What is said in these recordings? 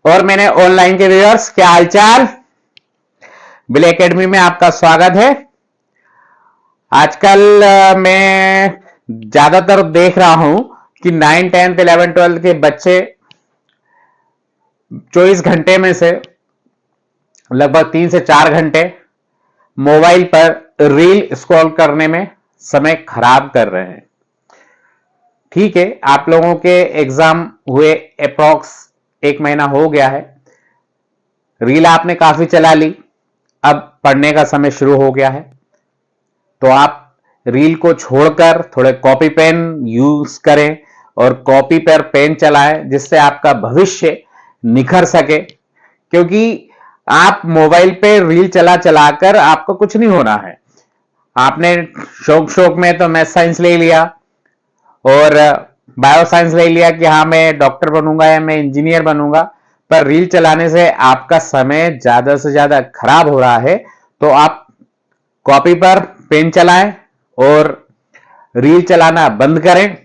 और मैंने ऑनलाइन के व्यूअर्स, क्या हालचाल। बिल एकेडमी में आपका स्वागत है। आजकल मैं ज्यादातर देख रहा हूं कि 9, 10, 11, 12 के बच्चे 24 घंटे में से लगभग 3 से 4 घंटे मोबाइल पर रील स्क्रॉल करने में समय खराब कर रहे हैं। ठीक है, आप लोगों के एग्जाम हुए अप्रॉक्स 1 महीना हो गया है। रील आपने काफी चला ली, अब पढ़ने का समय शुरू हो गया है, तो आप रील को छोड़कर थोड़े कॉपी पेन यूज करें और कॉपी पर पेन चलाएं, जिससे आपका भविष्य निखर सके। क्योंकि आप मोबाइल पे रील चला चलाकर आपको कुछ नहीं होना है। आपने शौक शौक में तो मैथ साइंस ले लिया और बायो साइंस ले लिया कि हाँ मैं डॉक्टर बनूंगा या मैं इंजीनियर बनूंगा, पर रील चलाने से आपका समय ज्यादा से ज्यादा खराब हो रहा है। तो आप कॉपी पर पेन चलाएं और रील चलाना बंद करें।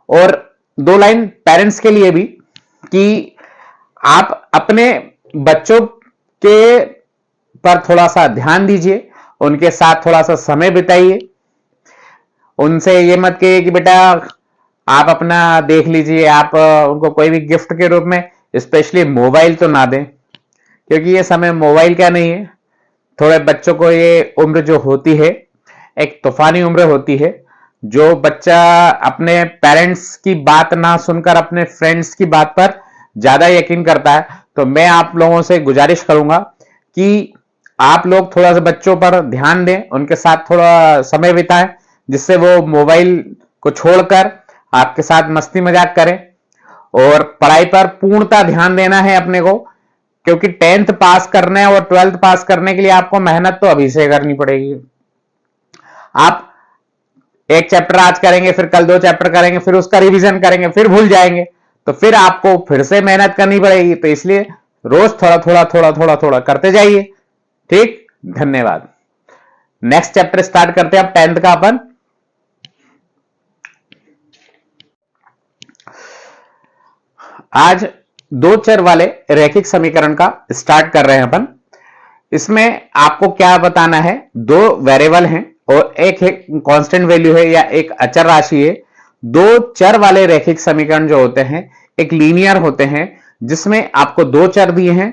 और 2 लाइन पेरेंट्स के लिए भी कि आप अपने बच्चों के पर थोड़ा सा ध्यान दीजिए, उनके साथ थोड़ा सा समय बिताइए। उनसे ये मत कहिए कि बेटा आप अपना देख लीजिए, आप उनको कोई भी गिफ्ट के रूप में स्पेशली मोबाइल तो ना दें, क्योंकि ये समय मोबाइल का नहीं है। थोड़े बच्चों को ये उम्र जो होती है एक तूफानी उम्र होती है, जो बच्चा अपने पेरेंट्स की बात ना सुनकर अपने फ्रेंड्स की बात पर ज्यादा यकीन करता है। तो मैं आप लोगों से गुजारिश करूंगा कि आप लोग थोड़ा सा बच्चों पर ध्यान दें, उनके साथ थोड़ा समय बिताएं, जिससे वो मोबाइल को छोड़कर आपके साथ मस्ती मजाक करें और पढ़ाई पर पूर्णतः ध्यान देना है अपने को। क्योंकि 10th पास करने और 12th पास करने के लिए आपको मेहनत तो अभी से करनी पड़ेगी। आप एक चैप्टर आज करेंगे, फिर कल 2 चैप्टर करेंगे, फिर उसका रिवीजन करेंगे, फिर भूल जाएंगे, तो फिर आपको फिर से मेहनत करनी पड़ेगी। तो इसलिए रोज थोड़ा थोड़ा थोड़ा थोड़ा थोड़ा करते जाइए। ठीक, धन्यवाद। नेक्स्ट चैप्टर स्टार्ट करते हैं अब 10th का अपन। आज 2 चर वाले रैखिक समीकरण का स्टार्ट कर रहे हैं अपन। इसमें आपको क्या बताना है, 2 वेरिएबल हैं और एक कांस्टेंट वैल्यू है या एक अचर राशि है। 2 चर वाले रैखिक समीकरण जो होते हैं एक लीनियर होते हैं, जिसमें आपको 2 चर दिए हैं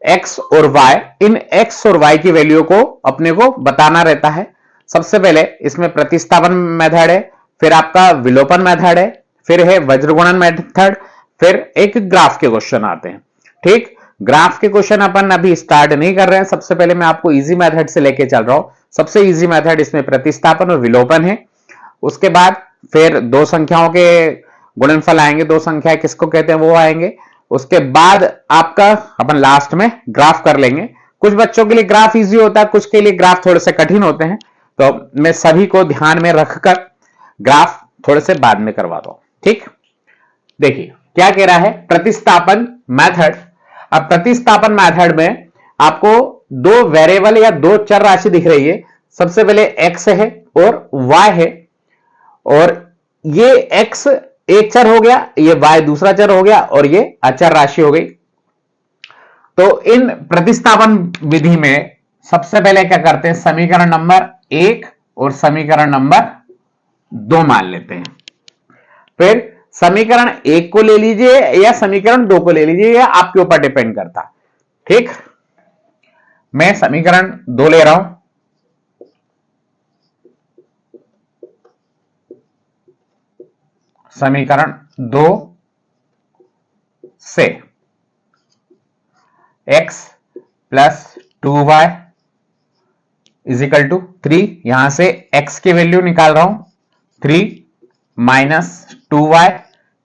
x और y। इन x और y की वैल्यू को अपने को बताना रहता है। सबसे पहले इसमें प्रतिस्थापन मेथड है, फिर आपका विलोपन मेथड है, फिर है वज्रगुणन मेथड, फिर एक ग्राफ के क्वेश्चन आते हैं। ठीक, ग्राफ के क्वेश्चन अपन अभी स्टार्ट नहीं कर रहे हैं। सबसे पहले मैं आपको इजी मेथड से लेके चल रहा हूं। सबसे इजी मेथड इसमें प्रतिस्थापन और विलोपन है। उसके बाद फिर 2 संख्याओं के गुणनफल आएंगे, 2 संख्याएं किसको कहते हैं वो आएंगे। उसके बाद आपका अपन लास्ट में ग्राफ कर लेंगे। कुछ बच्चों के लिए ग्राफ इजी होता है, कुछ के लिए ग्राफ थोड़े से कठिन होते हैं, तो मैं सभी को ध्यान में रखकर ग्राफ थोड़े से बाद में करवाता हूं। ठीक, देखिए क्या कह रहा है, प्रतिस्थापन मेथड। अब प्रतिस्थापन मेथड में आपको 2 वेरिएबल या 2 चर राशि दिख रही है। सबसे पहले x है और y है, और ये x एक चर हो गया, ये y दूसरा चर हो गया, और ये अचर राशि हो गई। तो इन प्रतिस्थापन विधि में सबसे पहले क्या करते हैं, समीकरण नंबर 1 और समीकरण नंबर 2 मान लेते हैं। फिर समीकरण 1 को ले लीजिए या समीकरण 2 को ले लीजिए, यह आपके ऊपर डिपेंड करता है। ठीक, मैं समीकरण 2 ले रहा हूं। समीकरण 2 से x plus 2y is equal to 3, यहां से x की वैल्यू निकाल रहा हूं, 3 माइनस 2y,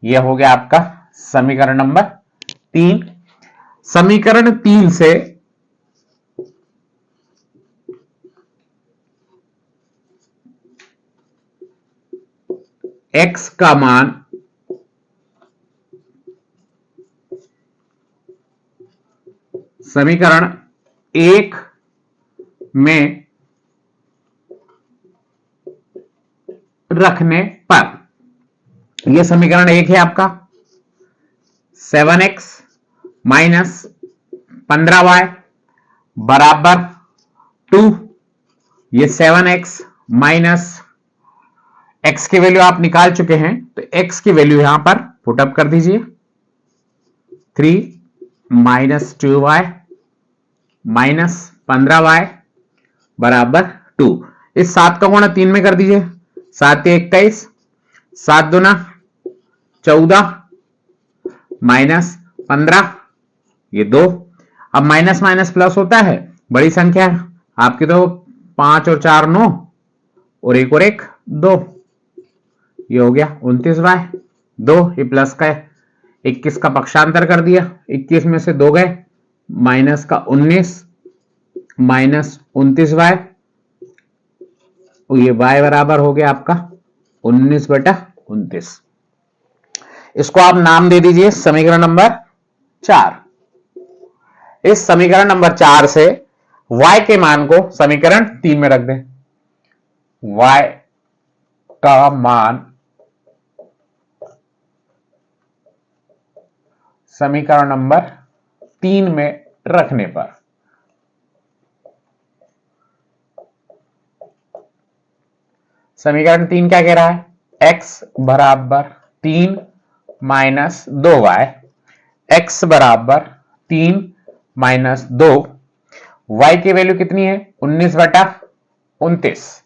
यह हो गया आपका समीकरण नंबर 3। समीकरण 3 से x का मान समीकरण 1 में रखने पर, यह समीकरण 1 है आपका, 7x माइनस 15y बराबर 2, ये 7x माइनस x की वैल्यू आप निकाल चुके हैं, तो x की वैल्यू यहां पर पुटअप कर दीजिए, 3 माइनस 2y माइनस 15y बराबर 2। इस 7 का गुणा 3 में कर दीजिए, 7 21, 7 दूना 14 माइनस 15, ये 2। अब माइनस माइनस प्लस होता है, बड़ी संख्या आपकी तो 5 और 4 9 और 1 और 1 2, ये हो गया 29y 2, ये प्लस का है, 21 का पक्षांतर कर दिया, 21 में से 2 गए, माइनस का 19 माइनस 29y, ये y बराबर हो गया आपका 19/29। इसको आप नाम दे दीजिए समीकरण नंबर 4। इस समीकरण नंबर 4 से y के मान को समीकरण 3 में रख दें। y का मान समीकरण नंबर 3 में रखने पर समीकरण 3 क्या कह रहा है, x बराबर 3 माइनस 2y, x बराबर 3 माइनस 2, y की वैल्यू कितनी है 19/29,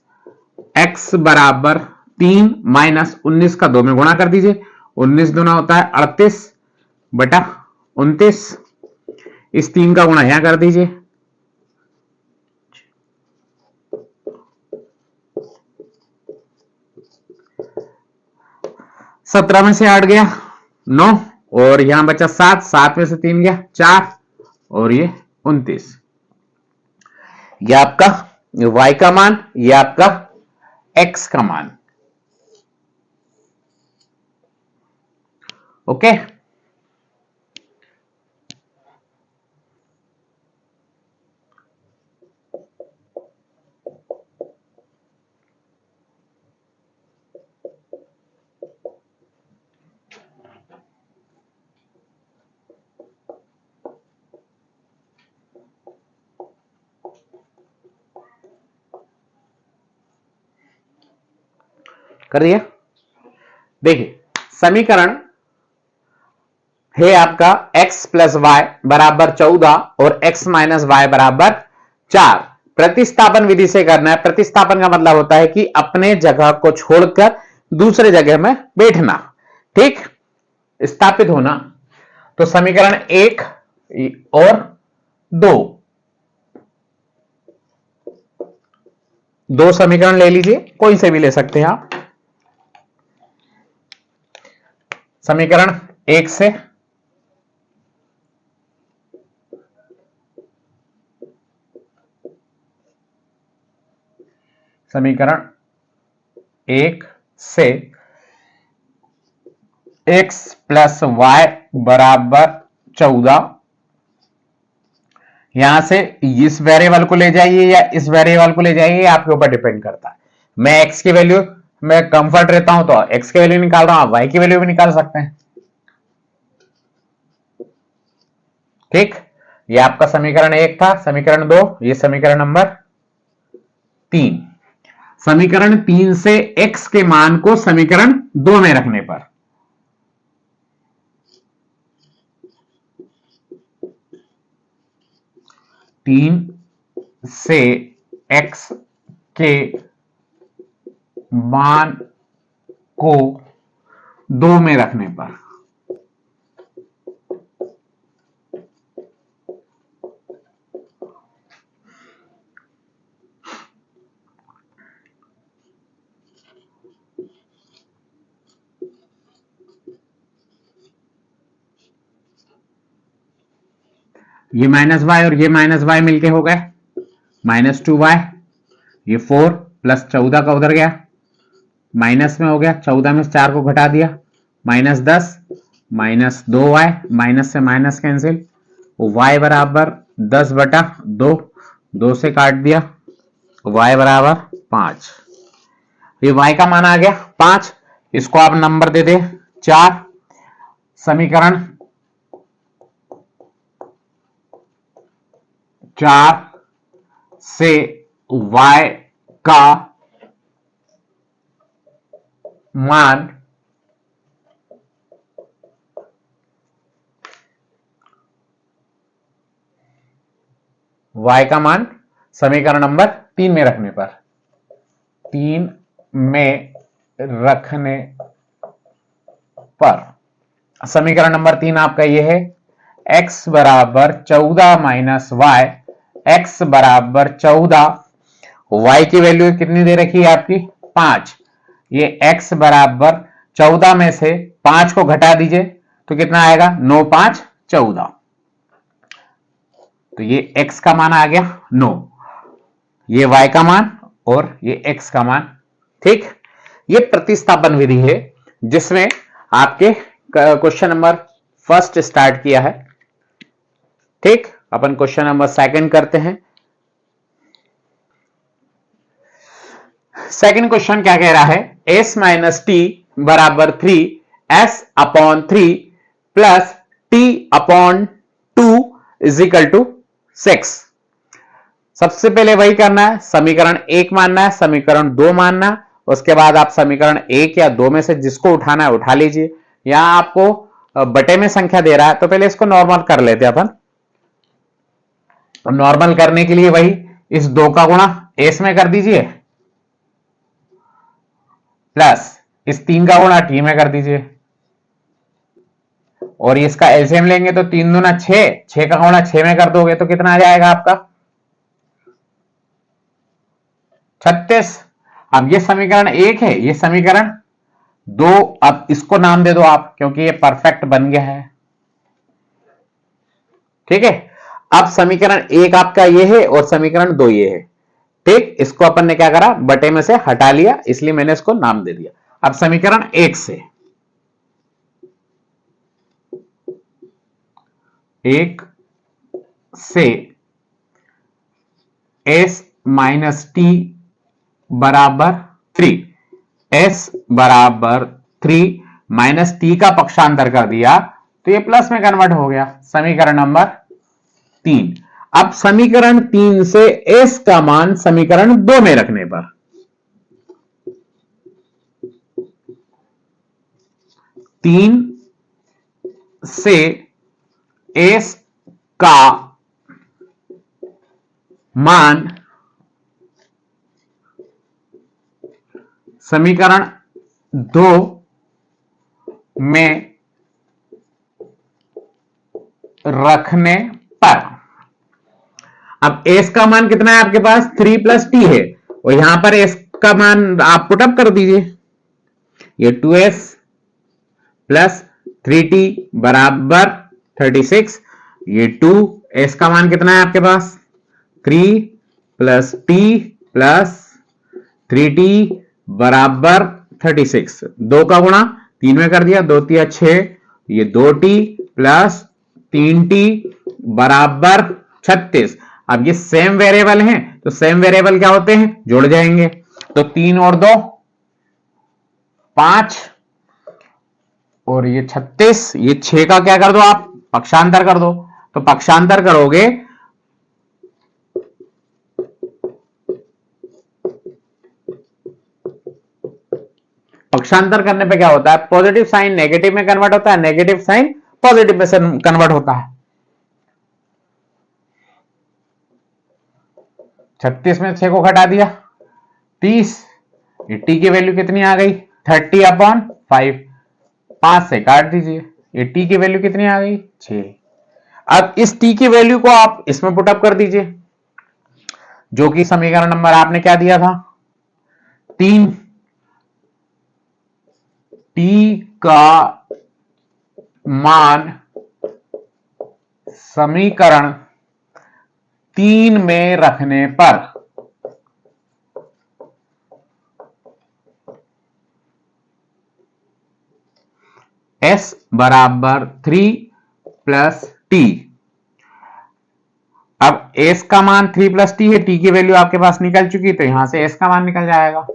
x बराबर 3 माइनस 19 का 2 में गुणा कर दीजिए, 19 दूना होता है 38/29, इस 3 का गुणा यहां कर दीजिए, 17 में से 8 गया 9 और यहां बचा 7, 7 में से 3 गया 4 और ये 29। ये आपका y का मान, ये आपका x का मान। ओके, कर दिया। देखिए समीकरण है आपका x प्लस वाई बराबर 14 और x माइनस वाई बराबर 4। प्रतिस्थापन विधि से करना है। प्रतिस्थापन का मतलब होता है कि अपने जगह को छोड़कर दूसरे जगह में बैठना, ठीक, स्थापित होना। तो समीकरण 1 और 2 समीकरण ले लीजिए, कोई से भी ले सकते हैं आप। समीकरण 1 से समीकरण 1 से x प्लस वाई बराबर 14, यहां से इस वेरिएबल को ले जाइए या इस वेरिएबल को ले जाइए, आपके ऊपर डिपेंड करता है। मैं x की वैल्यू में कंफर्ट रहता हूं तो x की वैल्यू निकाल रहा हूं, आप y की वैल्यू भी निकाल सकते हैं, ठीक। ये आपका समीकरण 1 था। समीकरण 2, ये समीकरण नंबर 3। समीकरण 3 से x के मान को समीकरण 2 में रखने पर तीन से x के मान को 2 में रखने पर ये माइनस वाई और ये माइनस वाई मिलके हो गए -2y, ये 4 प्लस 14 का उधर गया माइनस में हो गया, 14 में 4 को घटा दिया -10 -2y, माइनस से माइनस कैंसिल, y बराबर 10/2, 2 से काट दिया, y बराबर 5। ये y का मान आ गया 5। इसको आप नंबर दे दे 4। समीकरण 4 से y का मान y का मान समीकरण नंबर 3 में रखने पर, 3 में रखने पर समीकरण नंबर 3 आपका यह है, x बराबर 14 माइनस वाई, एक्स बराबर 14, y की वैल्यू कितनी दे रखी है आपकी 5, ये x बराबर 14 में से 5 को घटा दीजिए तो कितना आएगा 9 5 14, तो ये x का मान आ गया 9, ये y का मान और ये x का मान। ठीक, ये प्रतिस्थापन विधि है जिसमें आपके क्वेश्चन नंबर फर्स्ट स्टार्ट किया है। ठीक, अपन क्वेश्चन नंबर सेकंड करते हैं। सेकंड क्वेश्चन क्या कह रहा है, s माइनस टी बराबर 3 s upon 3 plus t upon 2 is equal to 6। सबसे पहले वही करना है, समीकरण 1 मानना है, समीकरण 2 मानना, उसके बाद आप समीकरण 1 या 2 में से जिसको उठाना है उठा लीजिए। यहां आपको बटे में संख्या दे रहा है तो पहले इसको नॉर्मल कर लेते हैं अपन। नॉर्मल करने के लिए वही इस 2 का गुणा s में कर दीजिए प्लस इस 3 का गुणा t में कर दीजिए, और इसका एलसीएम लेंगे तो 3 दूना 6, 6 का गुणा 6 में कर दोगे तो कितना आ जाएगा आपका 36। अब ये समीकरण 1 है, ये समीकरण 2, अब इसको नाम दे दो आप क्योंकि ये परफेक्ट बन गया है। ठीक है, अब समीकरण 1 आपका ये है और समीकरण 2 ये है। ठीक, इसको अपन ने क्या करा, बटे में से हटा लिया, इसलिए मैंने इसको नाम दे दिया। अब समीकरण 1 से s माइनस टी बराबर 3, s बराबर 3 माइनस टी का पक्षांतर कर दिया तो ये प्लस में कन्वर्ट हो गया, समीकरण नंबर 3। अब समीकरण 3 से s का मान समीकरण 2 में रखने पर, 3 से s का मान समीकरण 2 में रखने पर, अब s का मान कितना है आपके पास 3 प्लस टी है और यहां पर s का मान आप पुटअप कर दीजिए, ये 2s प्लस 3t बराबर 36, ये 2, s का मान कितना है आपके पास 3 प्लस t प्लस 3t बराबर 36, 2 का गुणा 3 में कर दिया, 2 तिया 6, ये 2t प्लस 3t बराबर 36। अब ये सेम वेरिएबल हैं तो सेम वेरिएबल क्या होते हैं, जुड़ जाएंगे, तो 3 और 2 5 और ये 36, ये 6 का क्या कर दो आप पक्षांतर कर दो, तो पक्षांतर करोगे पक्षांतर करने पे क्या होता है, पॉजिटिव साइन नेगेटिव में कन्वर्ट होता है, नेगेटिव साइन पॉजिटिव में से कन्वर्ट होता है। 36 में 6 को घटा दिया 30, ये t की वैल्यू कितनी आ गई 30 अपॉन 5, 5 से काट दीजिए, ये t की वैल्यू कितनी आ गई 6। अब इस t की वैल्यू को आप इसमें पुटअप कर दीजिए, जो कि समीकरण नंबर आपने क्या दिया था 3, t का मान समीकरण 3 में रखने पर s बराबर 3 प्लस टी, अब s का मान 3 प्लस टी है, t की वैल्यू आपके पास निकल चुकी तो यहां से s का मान निकल जाएगा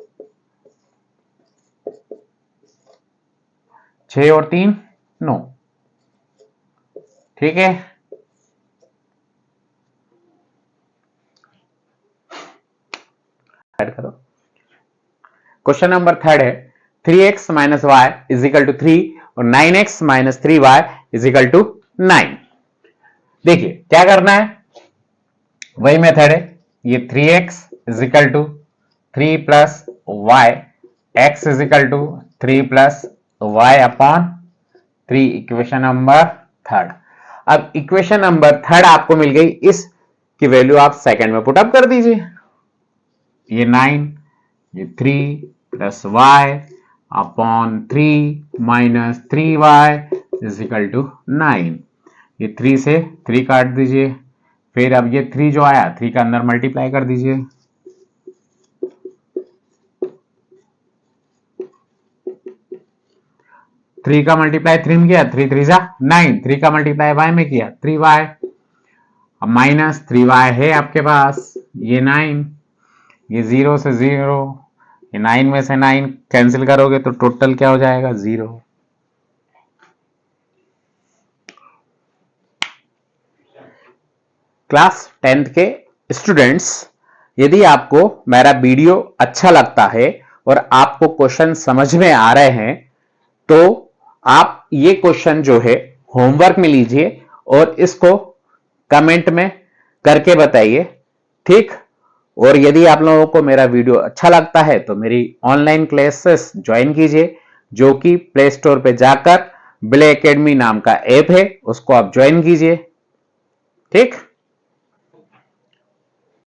6 और 3 9। ठीक है, क्वेश्चन नंबर थर्ड है 3x minus Y is equal to 3 और 9x minus 3y is equal to 9। देखिए क्या करना है, वही मेथड है, ये 3x is equal to 3 plus Y, X is equal to 3 plus Y upon 3, equation number third. अब इक्वेशन नंबर थर्ड आपको मिल गई, इस की वैल्यू आप सेकंड में पुटअप कर दीजिए। ये 9, ये 3 plus Y upon 3 minus 3y is equal to 9। ये 3 से 3 काट दीजिए, फिर अब ये 3 जो आया 3 का अंदर मल्टीप्लाई कर दीजिए। थ्री का मल्टीप्लाई 3 में किया, 3 3 जा 9, 3 का मल्टीप्लाई y में किया 3y, अब माइनस 3y है आपके पास, ये 9, ये 0 से 0, ये 9 में से 9 कैंसिल करोगे तो टोटल क्या हो जाएगा 0। क्लास 10th के स्टूडेंट्स, यदि आपको मेरा वीडियो अच्छा लगता है और आपको क्वेश्चन समझ में आ रहे हैं तो आप ये क्वेश्चन जो है होमवर्क में लीजिए और इसको कमेंट में करके बताइए, ठीक। और यदि आप लोगों को मेरा वीडियो अच्छा लगता है तो मेरी ऑनलाइन क्लासेस ज्वाइन कीजिए, जो कि प्ले स्टोर पे जाकर ब्ले एकेडमी नाम का ऐप है, उसको आप ज्वाइन कीजिए, ठीक।